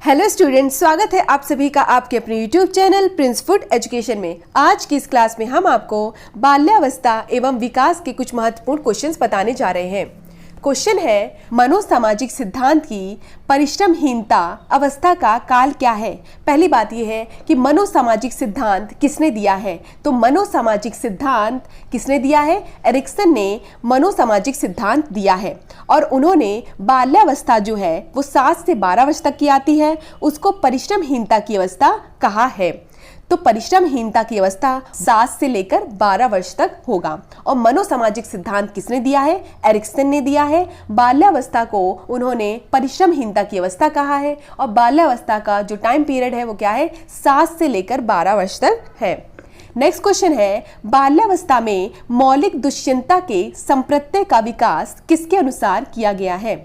Hello students, स्वागत है आप सभी का आपके अपने YouTube channel Prince food education में। आज की इस क्लास में हम आपको बाल्यावस्था एवं विकास के कुछ महत्वपूर्ण क्वेश्चंस बताने जा रहे हैं। क्वेश्चन है, मनोसामाजिक सिद्धांत की परिश्रमहीनता अवस्था का काल क्या है। पहली बात यह है कि मनोसामाजिक सिद्धांत किसने दिया है, तो मनोसामाजिक सिद्धांत किसने दिया है? एरिक्सन ने मनोसामाजिक सिद्धांत दिया है और उन्होंने बाल्यावस्था जो है वो 7 से 12 वर्ष तक की आती है, उसको परिश्रमहीनता की अवस्था कहा है। तो परिश्रमहीनता की अवस्था 7 से लेकर 12 वर्ष तक होगा। और मनोसामाजिक सिद्धांत किसने दिया है? एरिक्सन ने दिया है। बाल्यावस्था को उन्होंने परिश्रमहीनता की अवस्था कहा है और बाल्यावस्था का जो टाइम पीरियड है वो क्या है? 7 से लेकर 12 वर्ष तक है। नेक्स्ट क्वेश्चन है, बाल्यावस्था में मौलिक दुश्चिंता के संप्रत्यय का विकास किसके अनुसार किया गया है?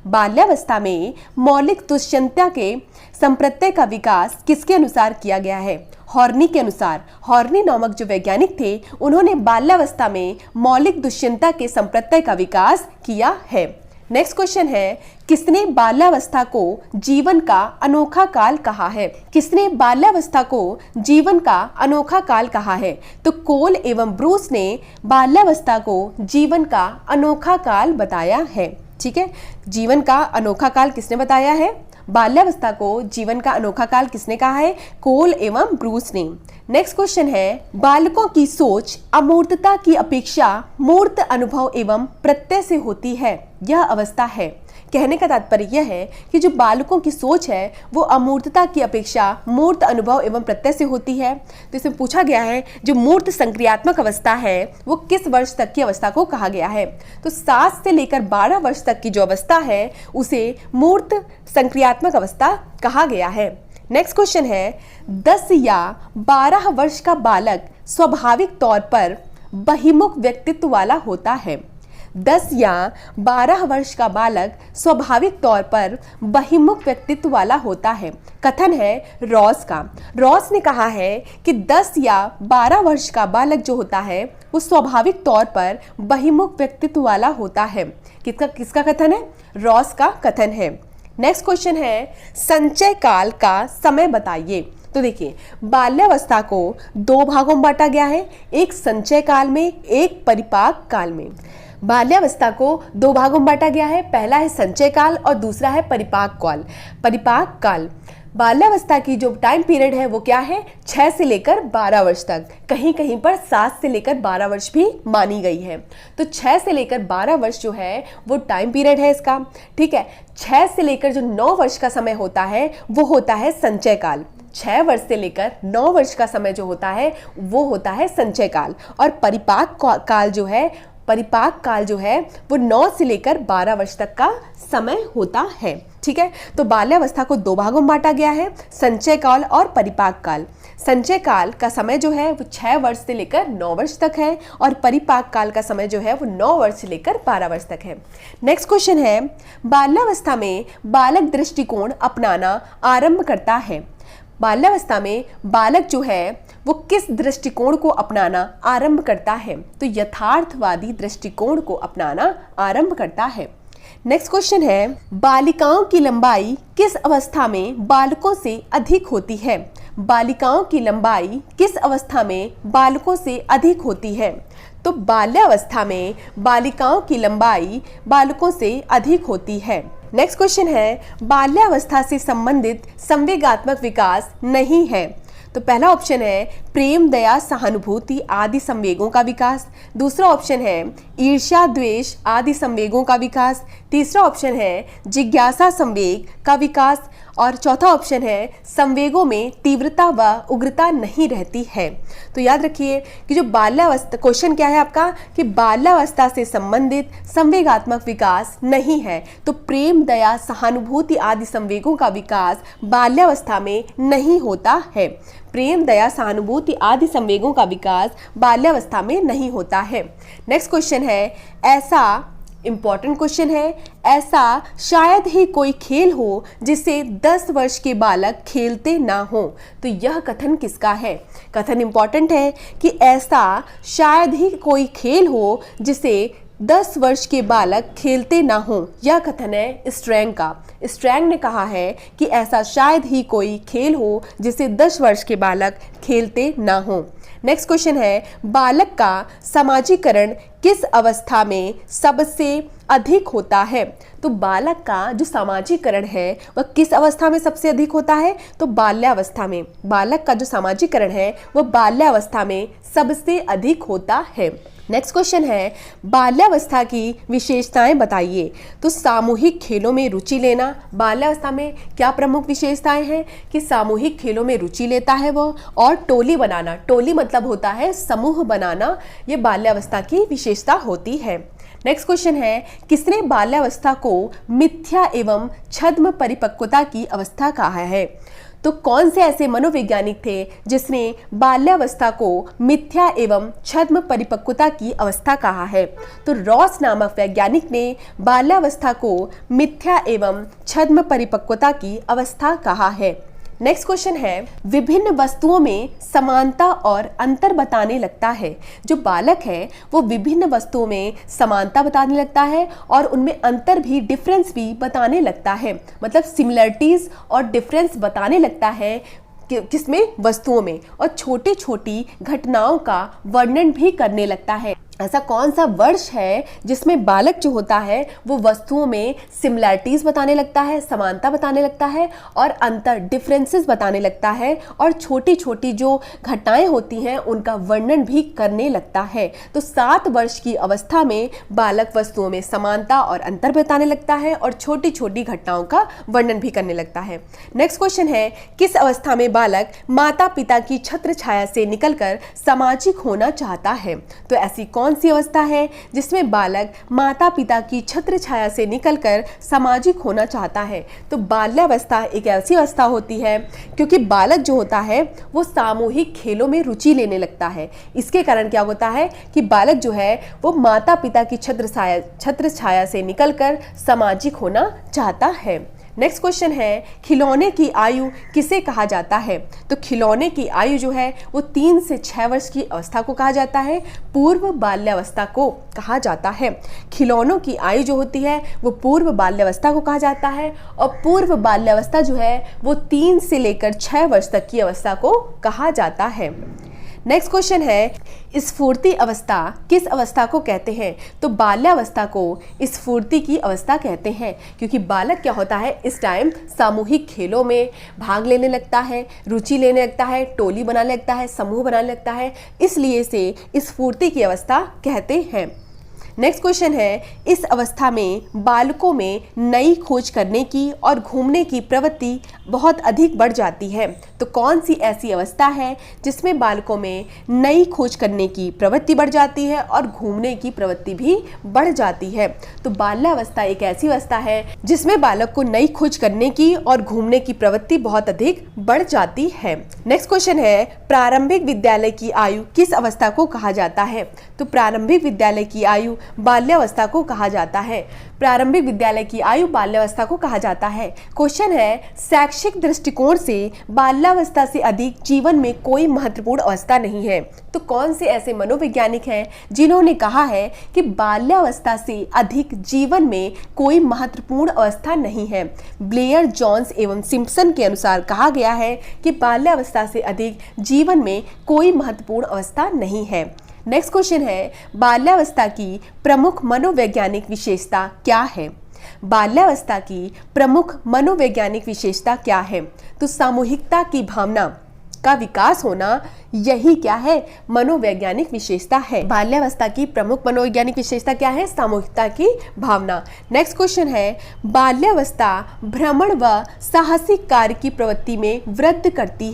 बाल्यावस्था में मौलिक दुश्चिंता के संप्रत्यय का विकास किसके अनुसार किया गया है? हॉर्नी के अनुसार। हॉर्नी नामक जो वैज्ञानिक थे उन्होंने बाल्यावस्था में मौलिक दुश्चिंता के संप्रत्यय का विकास किया है। नेक्स्ट क्वेश्चन है, किसने बाल्यावस्था को जीवन का अनोखा काल कहा है? किसने बाल्यावस्था को जीवन का अनोखा काल कहा है? तो कोल एवं ब्रूस ने बाल्यावस्था को जीवन का अनोखा काल बताया है। ठीक है, जीवन का अनोखा काल किसने बताया है? बाल्यावस्था को जीवन का अनोखा काल किसने कहा है? कोल एवं ब्रूस ने। नेक्स्ट क्वेश्चन है, बालकों की सोच अमूर्तता की अपेक्षा मूर्त अनुभव एवं प्रत्यय से होती है, यह अवस्था है। कहने का तात्पर्य यह है कि जो बालकों की सोच है वो अमूर्तता की अपेक्षा मूर्त अनुभव एवं प्रत्यय से होती है। तो इसमें पूछा गया है जो मूर्त संक्रियात्मक अवस्था है वो किस वर्ष तक की अवस्था को कहा गया है? तो 7 से लेकर 12 वर्ष तक की जो अवस्था है उसे मूर्त संक्रियात्मक अवस्था कहा गया है। नेक्स्ट क्वेश्चन है, 10 या 12 वर्ष का बालक स्वाभाविक तौर पर बहिमुख व्यक्तित्व वाला होता है। 10 या 12 वर्ष का बालक स्वाभाविक तौर पर बहिमुख व्यक्तित्व वाला होता है। कथन है रॉस का। रॉस ने कहा है कि 10 या 12 वर्ष का बालक जो होता है वो स्वाभाविक तौर पर बहिमुख व्यक्तित्व वाला होता है। किसका कथन है? रॉस का कथन है। नेक्स्ट क्वेश्चन है, संचय काल का समय बताइए। तो देखिए, बाल्यावस्था को 2 भागों में बांटा गया है, एक संचय काल में, एक परिपाक काल में। बाल्यावस्था को 2 भागों में बांटा गया है, पहला है संचय काल और दूसरा है परिपाक काल। परिपाक काल बाल्यावस्था की जो टाइम पीरियड है वो क्या है? 6 से लेकर 12 वर्ष तक, कहीं कहीं पर 7 से लेकर 12 वर्ष भी मानी गई है। तो 6 से लेकर 12 वर्ष जो है वो टाइम पीरियड है इसका। ठीक है, 6 से लेकर जो 9 वर्ष का समय होता है वो होता है संचय काल। 6 वर्ष से लेकर 9 वर्ष का समय जो होता है वो होता है संचय काल। और परिपाक काल जो है वो 9 से लेकर 12 वर्ष तक का समय होता है। ठीक है, तो बाल्यावस्था को 2 भागों में बांटा गया है, संचय काल और परिपाक काल। संचय काल का समय जो है वो 6 वर्ष से लेकर 9 वर्ष तक है और परिपाक काल का समय जो है वो 9 वर्ष से लेकर 12 वर्ष तक है। नेक्स्ट क्वेश्चन है, बाल्यावस्था में बालक दृष्टिकोण अपनाना आरंभ करता है। बाल्यावस्था में बालक जो है वो किस दृष्टिकोण को अपनाना आरंभ करता है? तो यथार्थवादी दृष्टिकोण को अपनाना आरंभ करता है। नेक्स्ट क्वेश्चन है, बालिकाओं की लंबाई किस अवस्था में बालकों से अधिक होती है? बालिकाओं की लंबाई किस अवस्था में बालकों से अधिक होती है? तो बाल्यावस्था में बालिकाओं की लंबाई बालकों से अधिक होती है। नेक्स्ट क्वेश्चन है, बाल्यावस्था से संबंधित संवेगात्मक विकास नहीं है। तो पहला ऑप्शन है प्रेम, दया, सहानुभूति आदि संवेगों का विकास। दूसरा ऑप्शन है ईर्ष्या, द्वेष आदि संवेगों का विकास। तीसरा ऑप्शन है जिज्ञासा संवेग का विकास और चौथा ऑप्शन है संवेगों में तीव्रता व उग्रता नहीं रहती है। तो याद रखिए कि जो बाल्यावस्था, क्वेश्चन क्या है आपका कि बाल्यावस्था से संबंधित संवेगात्मक विकास नहीं है। तो प्रेम, दया, सहानुभूति आदि संवेगों का विकास बाल्यावस्था में नहीं होता है। प्रेम, दया, सहानुभूति आदि संवेगों का विकास बाल्यावस्था में नहीं होता है। नेक्स्ट क्वेश्चन है, ऐसा इंपॉर्टेंट क्वेश्चन है, ऐसा शायद ही कोई खेल हो जिसे 10 वर्ष के बालक खेलते ना हो। तो यह कथन किसका है? कथन इंपॉर्टेंट है कि ऐसा शायद ही कोई खेल हो जिसे 10 वर्ष के बालक खेलते ना हो। यह कथन है स्ट्रैंग का। स्ट्रैंग ने कहा है कि ऐसा शायद ही कोई खेल हो जिसे 10 वर्ष के बालक खेलते ना हो। नेक्स्ट क्वेश्चन है, बालक का समाजीकरण किस अवस्था में सबसे अधिक होता है? तो बालक का जो समाजीकरण है वह किस अवस्था में सबसे अधिक होता है? तो बाल्यावस्था में। बालक का जो समाजीकरण है वह बाल्यावस्था में सबसे अधिक होता है। नेक्स्ट क्वेश्चन है, बाल्यावस्था की विशेषताएं बताइए। तो सामूहिक खेलों में रुचि लेना, बाल्यावस्था में क्या प्रमुख विशेषताएं हैं कि सामूहिक खेलों में रुचि लेता है वो, और टोली बनाना, टोली मतलब होता है समूह बनाना, ये बाल्यावस्था की विशेषता होती है। नेक्स्ट क्वेश्चन है, किसने बाल्यावस्था को मिथ्या एवं छद्म परिपक्वता की अवस्था कहा है? तो कौन से ऐसे मनोवैज्ञानिक थे जिसने बाल्यावस्था को मिथ्या एवं छद्म परिपक्वता की अवस्था कहा है? तो रॉस नामक वैज्ञानिक ने बाल्यावस्था को मिथ्या एवं छद्म परिपक्वता की अवस्था कहा है। नेक्स्ट क्वेश्चन है, विभिन्न वस्तुओं में समानता और अंतर बताने लगता है। जो बालक है वो विभिन्न वस्तुओं में समानता बताने लगता है और उनमें अंतर भी, डिफरेंस भी बताने लगता है, मतलब सिमिलरिटीज और डिफरेंस बताने लगता है किसमें? वस्तुओं में, और छोटी छोटी घटनाओं का वर्णन भी करने लगता है। ऐसा कौन सा वर्ष है जिसमें बालक जो होता है वो वस्तुओं में सिमिलरिटीज बताने लगता है, समानता बताने लगता है, और अंतर, डिफरेंसेस बताने लगता है, और छोटी छोटी जो घटनाएं होती हैं उनका वर्णन भी करने लगता है? तो 7 वर्ष की अवस्था में बालक वस्तुओं में समानता और अंतर बताने लगता है और छोटी छोटी घटनाओं का वर्णन भी करने लगता है। नेक्स्ट क्वेश्चन है, किस अवस्था में बालक माता पिता की छत्र छाया से निकलकर सामाजिक होना चाहता है? तो ऐसी कौन सी अवस्था है जिसमें बालक माता पिता की छत्र छाया से निकलकर सामाजिक होना चाहता है? तो बाल्यावस्था एक ऐसी अवस्था होती है क्योंकि बालक जो होता है वो सामूहिक खेलों में रुचि लेने लगता है। इसके कारण क्या होता है कि बालक जो है वो माता पिता की छत्र छाया से निकलकर सामाजिक होना चाहता है। नेक्स्ट क्वेश्चन है, खिलौने की आयु किसे कहा जाता है? तो खिलौने की आयु जो है वो 3 से 6 वर्ष की अवस्था को कहा जाता है, पूर्व बाल्यावस्था को कहा जाता है। खिलौनों की आयु जो होती है वो पूर्व बाल्यावस्था को कहा जाता है, और पूर्व बाल्यावस्था जो है वो 3 से लेकर 6 वर्ष तक की अवस्था को कहा जाता है। नेक्स्ट क्वेश्चन है, स्फूर्ति अवस्था किस अवस्था को कहते हैं? तो बाल्यावस्था को स्फूर्ति की अवस्था कहते हैं क्योंकि बालक क्या होता है इस टाइम सामूहिक खेलों में भाग लेने लगता है, रुचि लेने लगता है, टोली बनाने लगता है, समूह बनाने लगता है, इसलिए इसे स्फूर्ति की अवस्था कहते हैं। नेक्स्ट क्वेश्चन है, इस अवस्था में बालकों में नई खोज करने की और घूमने की प्रवृत्ति बहुत अधिक बढ़ जाती है। तो कौन सी ऐसी अवस्था है जिसमें बालकों में नई खोज करने की प्रवृत्ति बढ़ जाती है और घूमने की प्रवृत्ति भी बढ़ जाती है? तो बाल्यावस्था एक ऐसी अवस्था है जिसमें बालक को नई खोज करने की और घूमने की प्रवृत्ति बहुत अधिक बढ़ जाती है। नेक्स्ट क्वेश्चन है, प्रारंभिक विद्यालय की आयु किस अवस्था को कहा जाता है? तो प्रारंभिक विद्यालय की आयु बाल्यावस्था को कहा जाता है। प्रारंभिक विद्यालय की आयु बाल्यावस्था को कहा जाता है। क्वेश्चन है, शैक्षिक दृष्टिकोण से बाल्यावस्था से अधिक जीवन में कोई महत्वपूर्ण अवस्था नहीं है। तो कौन से ऐसे मनोवैज्ञानिक हैं जिन्होंने कहा है कि बाल्यावस्था से अधिक जीवन में कोई महत्वपूर्ण अवस्था नहीं है? ब्लेयर, जॉन्स एवं सिम्पसन के अनुसार कहा गया है कि बाल्यावस्था से अधिक जीवन में कोई महत्वपूर्ण अवस्था नहीं है। नेक्स्ट क्वेश्चन है, बाल्यावस्था की प्रमुख मनोवैज्ञानिक विशेषता क्या है? बाल्यावस्था की प्रमुख मनोवैज्ञानिक विशेषता क्या है? तो सामूहिकता की भावना का विकास होना, यही क्या है? मनोवैज्ञानिक विशेषता है। बाल्यावस्था की प्रमुख मनोवैज्ञानिक विशेषता क्या है? सामूहिकता की भावना। नेक्स्ट क्वेश्चन है, बाल्यावस्था भ्रमण व साहसिक कार्य की प्रवृत्ति में वृद्धि करती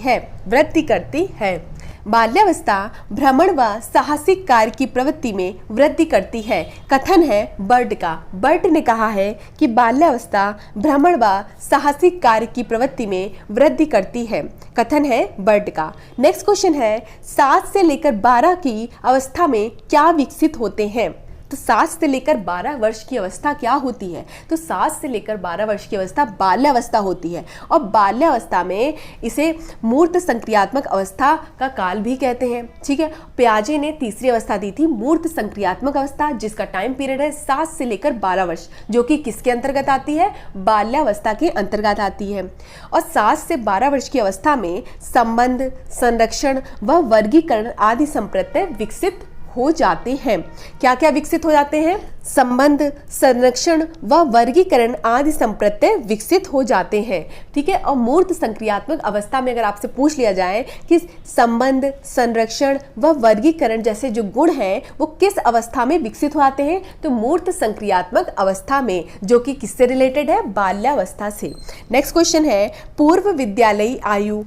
है। बाल्यावस्था भ्रमण व साहसिक कार्य की प्रवृत्ति में वृद्धि करती है। कथन है बर्ड का। बर्ड ने कहा है कि बाल्यावस्था भ्रमण व साहसिक कार्य की प्रवृत्ति में वृद्धि करती है। कथन है बर्ड का। नेक्स्ट क्वेश्चन है, 7 से लेकर 12 की अवस्था में क्या विकसित होते हैं? तो 7 से लेकर 12 वर्ष की अवस्था क्या होती है? तो 7 से लेकर 12 वर्ष की अवस्था बाल्यावस्था होती है, और बाल्यावस्था में इसे मूर्त संक्रियात्मक अवस्था का काल भी कहते हैं। ठीक है, पियाजे ने तीसरी अवस्था दी थी मूर्त संक्रियात्मक अवस्था, जिसका टाइम पीरियड है 7 से लेकर 12 वर्ष, जो कि किसके अंतर्गत आती है? बाल्यावस्था के अंतर्गत आती है। और 7 से 12 वर्ष की अवस्था में संबंध, संरक्षण व वर्गीकरण आदि संप्रत्यय विकसित हो जाते हैं। क्या क्या विकसित हो जाते हैं? संबंध, संरक्षण व वर्गीकरण आदि संप्रत्यय विकसित हो जाते हैं। ठीक है, और मूर्त संक्रियात्मक अवस्था में अगर आपसे पूछ लिया जाए कि संबंध, संरक्षण व वर्गीकरण जैसे जो गुण हैं वो किस अवस्था में विकसित होते हैं? तो मूर्त संक्रियात्मक अवस्था में, जो कि किससे रिलेटेड है? बाल्यावस्था से। नेक्स्ट क्वेश्चन है, पूर्व विद्यालयी आयु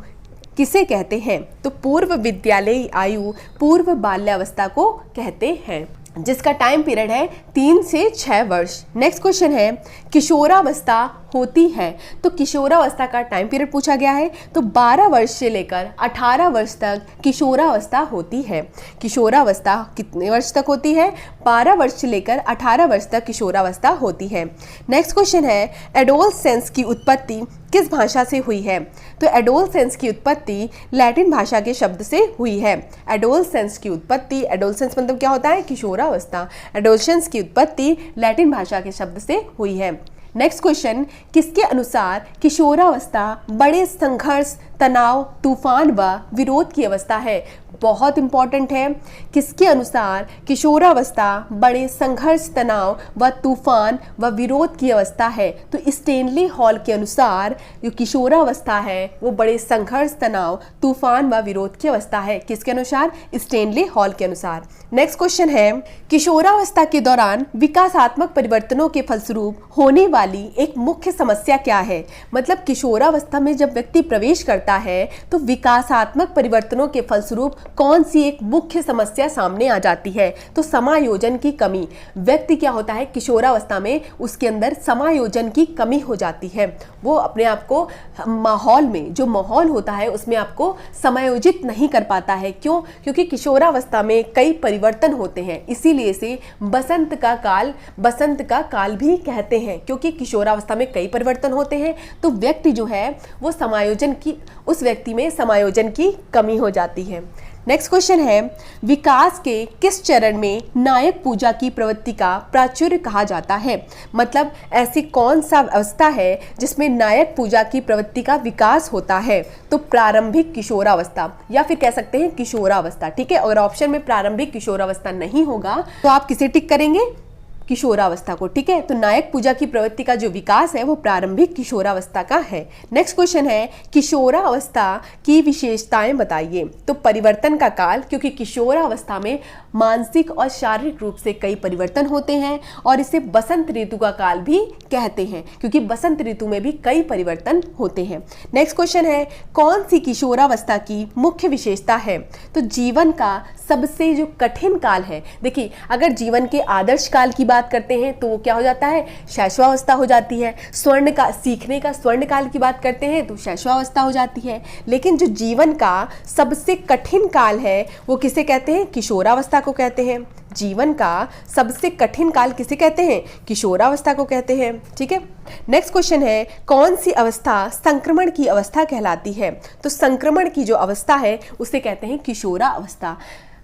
किसे कहते हैं? तो पूर्व विद्यालयी आयु पूर्व बाल्यावस्था को कहते हैं, जिसका टाइम पीरियड है 3 से 6 वर्ष। नेक्स्ट क्वेश्चन है, किशोरावस्था होती है। तो किशोरावस्था का टाइम पीरियड पूछा गया है, तो 12 वर्ष से लेकर 18 वर्ष तक किशोरावस्था होती है। किशोरावस्था कितने वर्ष तक होती है? 12 वर्ष से लेकर 18 वर्ष तक किशोरावस्था होती है। नेक्स्ट क्वेश्चन है, एडोलसेंस की उत्पत्ति किस भाषा से हुई है? तो एडोलसेंस की उत्पत्ति लैटिन भाषा के शब्द से हुई है। एडोलसेंस की उत्पत्ति, एडोलसेंस मतलब क्या होता है? किशोरावस्था। एडोलसेंस की उत्पत्ति लैटिन भाषा के शब्द से हुई है। नेक्स्ट क्वेश्चन, किसके अनुसार किशोरावस्था बड़े संघर्ष, तनाव, तूफान व विरोध की अवस्था है? बहुत इंपॉर्टेंट है। किसके अनुसार किशोरावस्था बड़े संघर्ष, तनाव व तूफान व विरोध की अवस्था है? तो स्टेनली हॉल के अनुसार जो किशोरावस्था है वो बड़े संघर्ष, तनाव, तूफान व विरोध की अवस्था है। किसके अनुसार? स्टेनली हॉल के अनुसार। नेक्स्ट क्वेश्चन है, किशोरावस्था के दौरान विकासात्मक परिवर्तनों के फलस्वरूप होने वाली एक मुख्य समस्या क्या है? मतलब किशोरावस्था में जब व्यक्ति प्रवेश करता है तो विकासात्मक परिवर्तनों के फलस्वरूप कौन सी एक मुख्य समस्या सामने आ जाती है? तो समायोजन की कमी। व्यक्ति क्या होता है किशोरावस्था में, उसके अंदर समायोजन की कमी हो जाती है। वो अपने आप को माहौल में, जो माहौल होता है उसमें आपको समायोजित नहीं कर पाता है। क्यों? क्योंकि किशोरावस्था में कई परिवर्तन होते हैं, इसीलिए से बसंत का काल भी कहते हैं, क्योंकि किशोरावस्था में कई परिवर्तन होते हैं। तो व्यक्ति जो है वो उस व्यक्ति में समायोजन की कमी हो जाती है। नेक्स्ट क्वेश्चन है, विकास के किस चरण में नायक पूजा की प्रवृत्ति का प्राचुर्य कहा जाता है? मतलब ऐसी कौन सा अवस्था है जिसमें नायक पूजा की प्रवृत्ति का विकास होता है? तो प्रारंभिक किशोरावस्था, या फिर कह सकते हैं किशोरावस्था। ठीक है, अगर ऑप्शन में प्रारंभिक किशोरावस्था नहीं होगा तो आप किसे टिक करेंगे? किशोरावस्था को। ठीक है, तो नायक पूजा की प्रवृत्ति का जो विकास है वो प्रारंभिक किशोरावस्था का है। नेक्स्ट क्वेश्चन है, किशोरावस्था की विशेषताएं बताइए। तो परिवर्तन का काल, क्योंकि किशोरावस्था में मानसिक और शारीरिक रूप से कई परिवर्तन होते हैं, और इसे बसंत ऋतु का काल भी कहते हैं, क्योंकि बसंत ऋतु में भी कई परिवर्तन होते हैं। नेक्स्ट क्वेश्चन है, कौन सी किशोरावस्था की मुख्य विशेषता है? तो जीवन का सबसे जो कठिन काल है। देखिए, अगर जीवन के आदर्श काल की बात करते हैं तो वो क्या हो जाता है? शैशवावस्था हो जाती है। सीखने का स्वर्ण काल की बात करते हैं तो शैशवावस्था हो जाती है। लेकिन जो जीवन का सबसे कठिन काल है वो किसे कहते हैं? किशोरावस्था को कहते हैं। जीवन का सबसे कठिन काल किसे कहते हैं? किशोरावस्था को कहते हैं। ठीक है, नेक्स्ट क्वेश्चन है, कौन सी अवस्था संक्रमण की अवस्था कहलाती है? तो संक्रमण की जो अवस्था है उसे कहते हैं किशोरावस्था।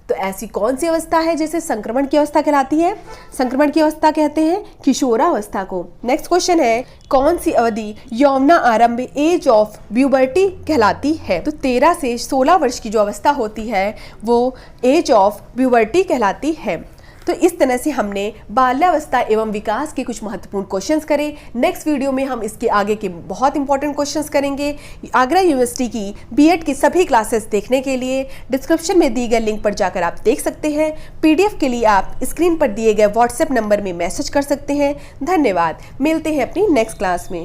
तो ऐसी कौन सी अवस्था है जैसे संक्रमण की अवस्था कहलाती है? संक्रमण की अवस्था कहते हैं किशोरावस्था को। नेक्स्ट क्वेश्चन है, कौन सी अवधि यौवना आरंभ, एज ऑफ प्यूबर्टी कहलाती है? तो 13 से 16 वर्ष की जो अवस्था होती है वो एज ऑफ प्यूबर्टी कहलाती है। तो इस तरह से हमने बाल्यावस्था एवं विकास के कुछ महत्वपूर्ण क्वेश्चंस करे। नेक्स्ट वीडियो में हम इसके आगे के बहुत इंपॉर्टेंट क्वेश्चंस करेंगे। आगरा यूनिवर्सिटी की बीएड की सभी क्लासेस देखने के लिए डिस्क्रिप्शन में दी गए लिंक पर जाकर आप देख सकते हैं। पीडीएफ के लिए आप स्क्रीन पर दिए गए व्हाट्सएप नंबर में मैसेज कर सकते हैं। धन्यवाद, मिलते हैं अपनी नेक्स्ट क्लास में।